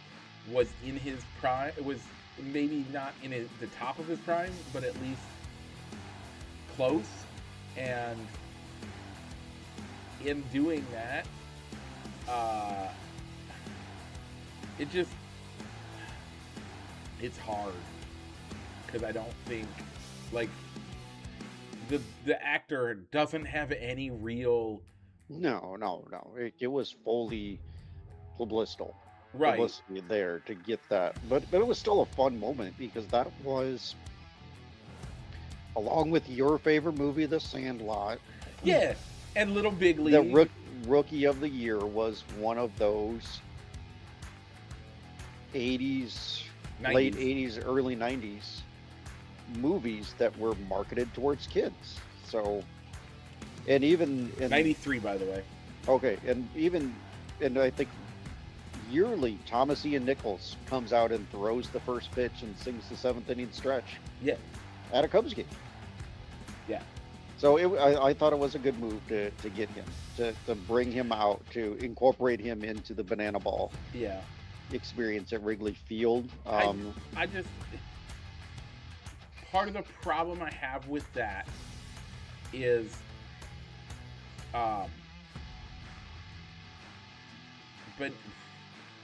was in his prime. It was maybe not in the top of his prime, but at least close. And in doing that, it's hard, because I don't think, like, the actor doesn't have any real. No. It was fully publicity there to get that, but it was still a fun moment, because that was, along with your favorite movie, The Sandlot. Yeah, and Little Big League. The Rookie of the Year was one of those 80s, 90s. Late 80s, early 90s movies that were marketed towards kids. So, and even in 93, by the way. Okay, and I think yearly Thomas Ian Nichols comes out and throws the first pitch and sings the 7th inning stretch. Yeah. At a Cubs game. Yeah. So I thought it was a good move to get him, to bring him out, to incorporate him into the banana ball. Yeah. Experience at Wrigley Field. I just, part of the problem I have with that is Um, but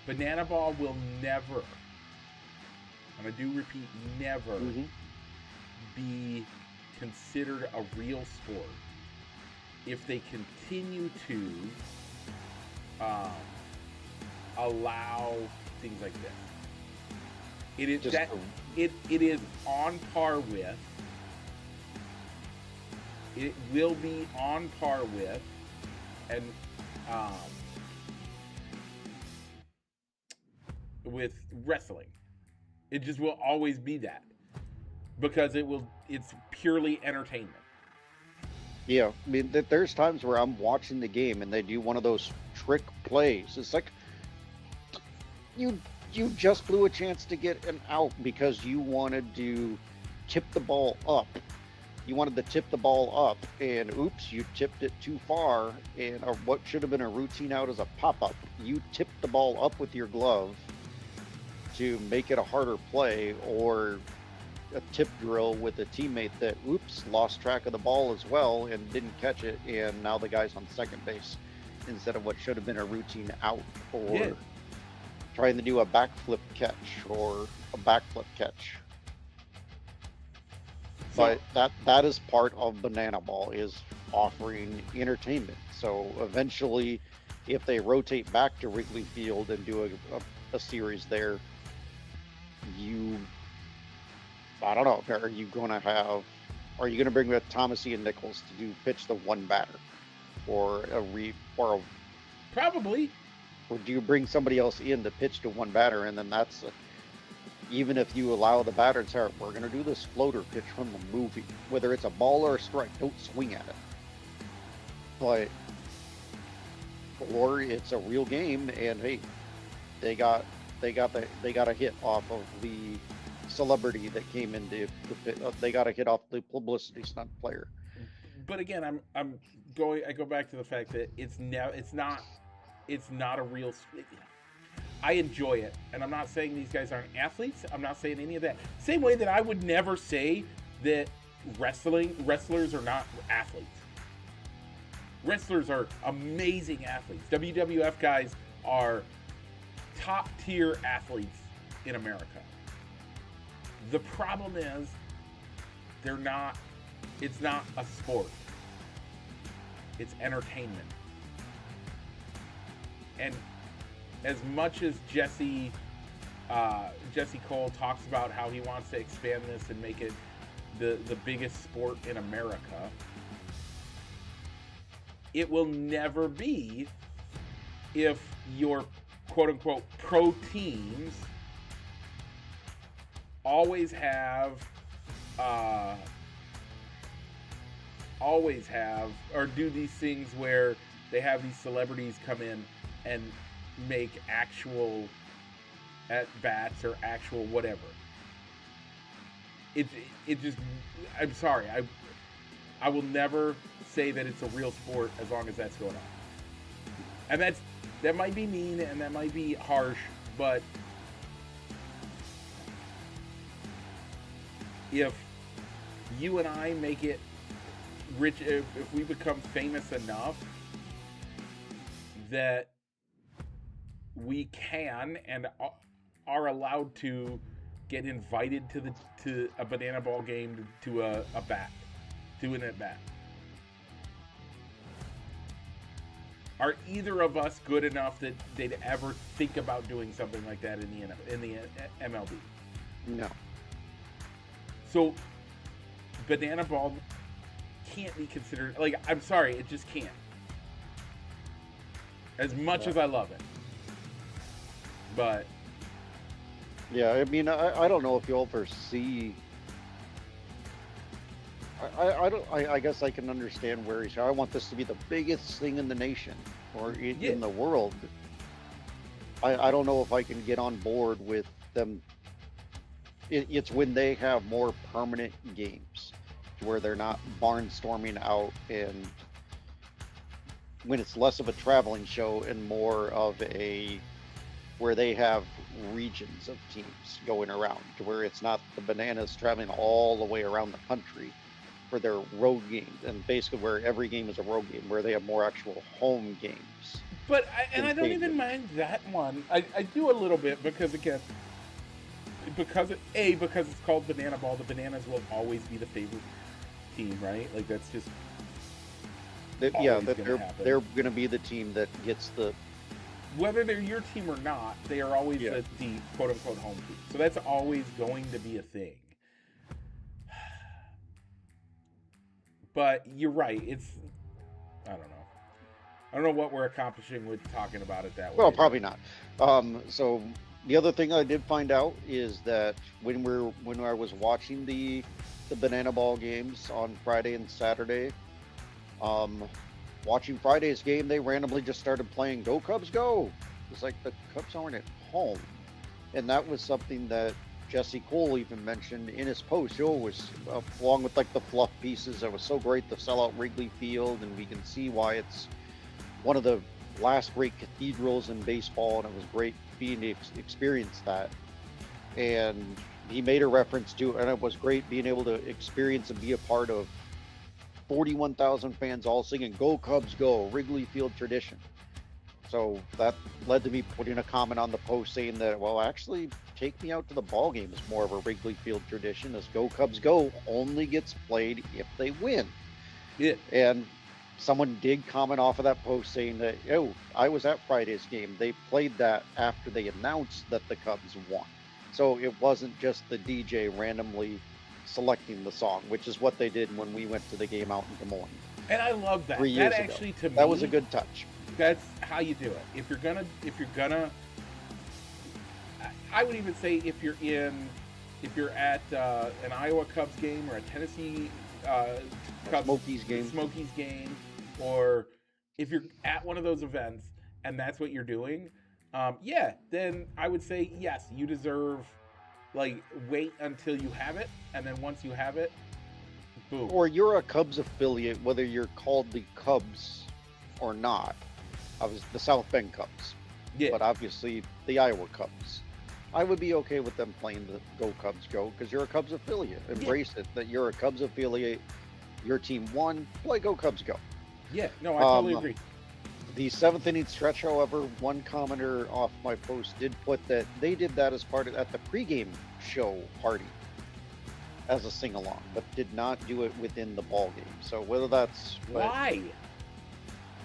banana ball will never, and I do repeat, never Mm-hmm. be considered a real sport if they continue to um, allow things like this. It is Just that it is on par with. It will be on par with, and um, with wrestling. It just will always be that because it's purely entertainment. yeah, I mean, there's times where I'm watching the game and they do one of those trick plays. It's like you you just blew a chance to get an out because you wanted to tip the ball up. You wanted to tip the ball up, and oops, you tipped it too far. And what should have been a routine out as a pop up, you tipped the ball up with your glove to make it a harder play, or a tip drill with a teammate that oops lost track of the ball as well and didn't catch it, and now the guy's on second base instead of what should have been a routine out, or Yeah. trying to do a backflip catch or a backflip catch. So But that is part of banana ball, is offering entertainment. So eventually, if they rotate back to Wrigley Field and do a series there, you I don't know. Are you gonna bring back Thomas Ian Nichols to do pitch the one batter, or probably or do you bring somebody else in to pitch to one batter, and then even if you allow the batter to say, we're gonna do this floater pitch from the movie, whether it's a ball or a strike, don't swing at it. But or it's a real game, and hey, they got a hit off of the celebrity that came into they got a hit off the publicity stunt player. but again, I go back to the fact that it's not a real. I enjoy it, and I'm not saying these guys aren't athletes. I'm not saying any of that. Same way that I would never say that wrestlers are not athletes. Wrestlers are amazing athletes. WWF guys are top tier athletes in America. The problem is it's not a sport. It's entertainment. And as much as Jesse Cole talks about how he wants to expand this and make it the biggest sport in America, it will never be if your quote unquote pro teams always have or do these things where they have these celebrities come in and make actual at bats or actual whatever. It just, I'm sorry, I will never say that it's a real sport as long as that's going on. And that might be mean and that might be harsh, but if you and I make it rich, if we become famous enough that we can and are allowed to get invited to a banana ball game, to an at bat. Are either of us good enough that they'd ever think about doing something like that in the MLB? No. So banana ball can't be considered, like, I'm sorry, it just can't. As much as I love it. But yeah, I mean, I don't know if you'll ever see. I guess I can understand where he's. I want this to be the biggest thing in the nation or in the world. I don't know if I can get on board with them. It's when they have more permanent games, where they're not barnstorming out, and when it's less of a traveling show and more of where they have regions of teams going around, to where it's not the Bananas traveling all the way around the country for their road games, and basically where every game is a road game, where they have more actual home games But in I don't stadium. even mind that one. I do a little bit because again, because it's called Banana Ball, the Bananas will always be the favorite team, right? Like that's just Yeah, always that gonna happen. they're going to be the team that gets the Whether they're your team or not, they are always Yeah. the quote unquote home team. So that's always going to be a thing. But you're right. It's I don't know. I don't know what we're accomplishing with talking about it that way. Well, probably not. So the other thing I did find out is that when I was watching the Banana Ball games on Friday and Saturday, watching Friday's game, they randomly just started playing "Go Cubs Go." It's like the Cubs aren't at home, and that was something that Jesse Cole even mentioned in his post. It was along with like the fluff pieces. It was so great to sell out Wrigley Field, and we can see why it's one of the last great cathedrals in baseball, and it was great being to experience that. And he made a reference to, and it was great being able to experience and be a part of 41,000 fans all singing "Go Cubs Go," Wrigley Field tradition. So that led to me putting a comment on the post saying that, well, actually, take me out to the ball game is more of a Wrigley Field tradition, as "Go Cubs Go" only gets played if they win. Yeah. And someone did comment off of that post saying that, oh, I was at Friday's game. They played that after they announced that the Cubs won. So it wasn't just the DJ randomly selecting the song, which is what they did when we went to the game out in Des Moines. And I love that. 3 years That ago. actually to me That was a good touch. That's how you do it. If you're gonna I would even say if you're at an Iowa Cubs game or a Tennessee Cubs Smokies game, or if you're at one of those events and that's what you're doing, yeah, then I would say yes, you deserve like wait until you have it, and then once you have it, boom. or you're a Cubs affiliate, whether you're called the Cubs or not. I was the South Bend Cubs, Yeah, but obviously the Iowa Cubs. I would be okay with them playing the "Go Cubs Go" because you're a Cubs affiliate. Embrace it that you're a Cubs affiliate. Your team won. Play "Go Cubs Go." yeah, no, I totally Um, agree. The seventh inning stretch, however, one commenter off my post did put that they did that as part of at the pregame show party as a sing along, but did not do it within the ball game. So whether that's Why?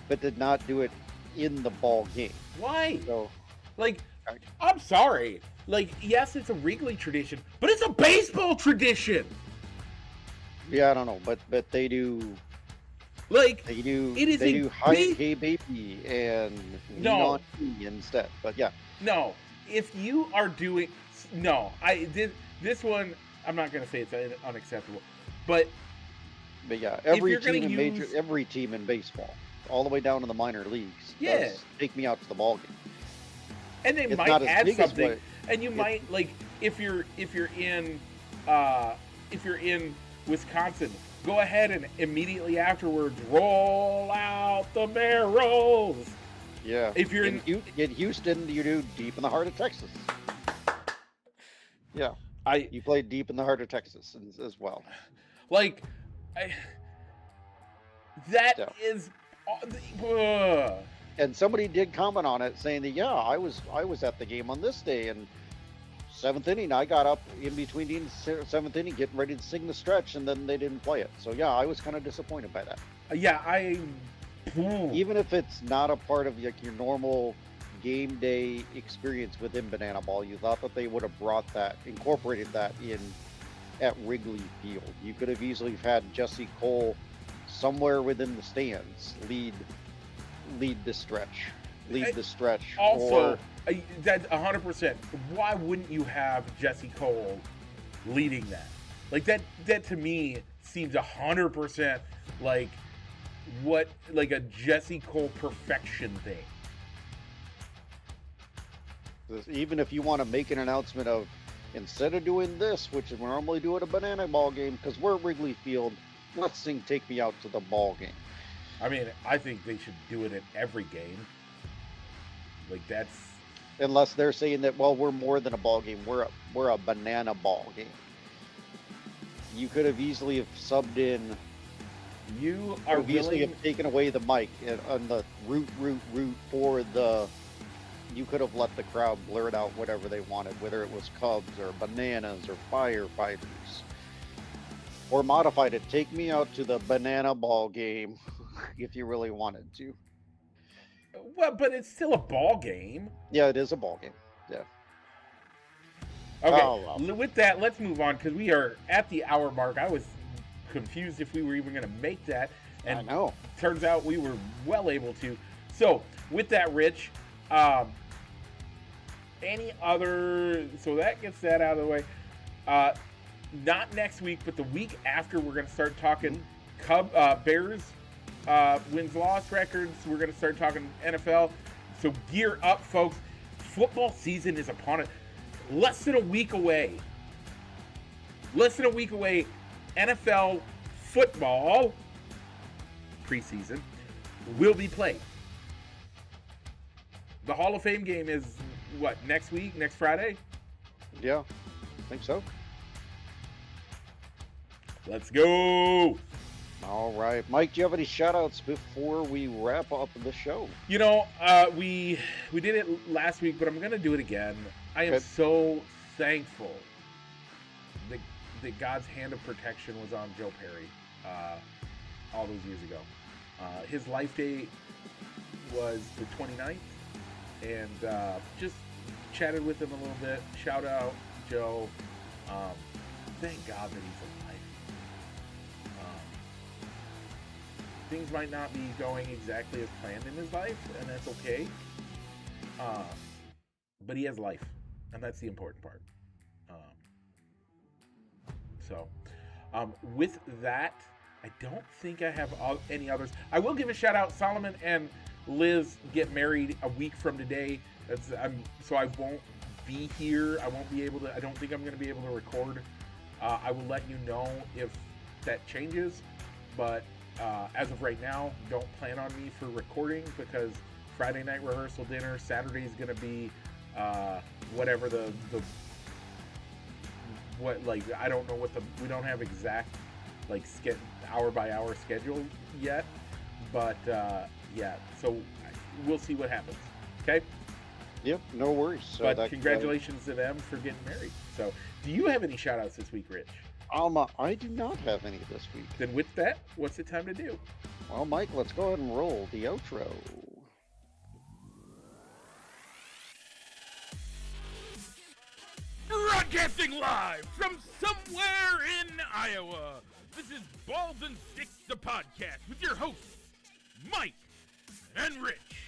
but did not do it in the ball game. Why? So Like, Alright. I'm sorry. Like, yes, it's a Wrigley tradition, but it's a baseball tradition. yeah, I don't know, but they do Like, they do It is they a do hi, big- hey baby and lean No. on me instead. But yeah, no, if you are doing no, I did this one. I'm not gonna say it's unacceptable, but yeah, every you're gonna team in use- every team in baseball, all the way down to the minor leagues, Yeah. does take me out to the ball game. and they It's might not as add big as something, what- and you might like if you're in Wisconsin, go ahead and immediately afterwards roll out the barrels. Yeah. If you're in Houston, you do deep in the heart of Texas. Yeah, you played deep in the heart of Texas as well. Like, that So. is. And somebody did comment on it saying that, yeah, I was at the game on this day, and seventh inning I got up in between the seventh inning getting ready to sing the stretch, and then they didn't play it. So yeah, I was kind of disappointed by that. Yeah, Even if it's not a part of like your normal game day experience within Banana Ball, you thought that they would have incorporated that in at Wrigley Field. You could have easily had Jesse Cole somewhere within the stands lead the stretch. Also, that's 100%. Why wouldn't you have Jesse Cole leading that? Like that to me seems 100% like a Jesse Cole perfection thing. Even if you want to make an announcement of, instead of doing this, which is we normally do at a Banana Ball game, because we're at Wrigley Field, let's sing "Take Me Out to the Ball Game." I mean, I think they should do it at every game. Like that's Unless they're saying that, well, we're more than a ball game, we're a banana ball game. You could have easily have subbed in. You are Easily willing. have taken away the mic on the root for the. You could have let the crowd blurt out whatever they wanted, whether it was Cubs or bananas or firefighters, or modified it. Take me out to the banana ball game, if you really wanted to. Well, but it's still a ball game. Yeah, it is a ball game. Yeah. Okay. Oh, well. With that, let's move on because we are at the hour mark. I was confused if we were even going to make that, and I know. turns out we were well able to. So with that, Rich, any other? So that gets that out of the way. Not next week, but the week after, we're going to start talking Bears wins-loss records. We're going to start talking NFL. So gear up, folks. Football season is upon us. Less than a week away. NFL football preseason will be played. The Hall of Fame game is what, next week, next Friday? Yeah, I think so. Let's go. All right, Mike, do you have any shout-outs before we wrap up the show? You know, we did it last week, but I'm going to do it again. I am so thankful that God's hand of protection was on Joe Perry all those years ago. His life date was the 29th, and just chatted with him a little bit. Shout out, Joe. Thank God that he's alive. Things might not be going exactly as planned in his life, and that's okay. But he has life, and that's the important part. With that, I don't think I have any others. I will give a shout out. Solomon and Liz get married a week from today. So I won't be here. I won't be able to. I don't think I'm going to be able to record. I will let you know if that changes. But as of right now, don't plan on me for recording because Friday night rehearsal dinner. Saturday is going to be whatever I don't know what we don't have exact hour by hour schedule yet, but yeah, so we'll see what happens. Okay. Yep, no worries. So but congratulations to them for getting married. So, do you have any shout outs this week, Rich? I do not have any this week. Then with that, what's the time to do? Well, Mike, let's go ahead and roll the outro. Broadcasting live from somewhere in Iowa, this is Balls and Sticks, the podcast, with your hosts, Mike and Rich.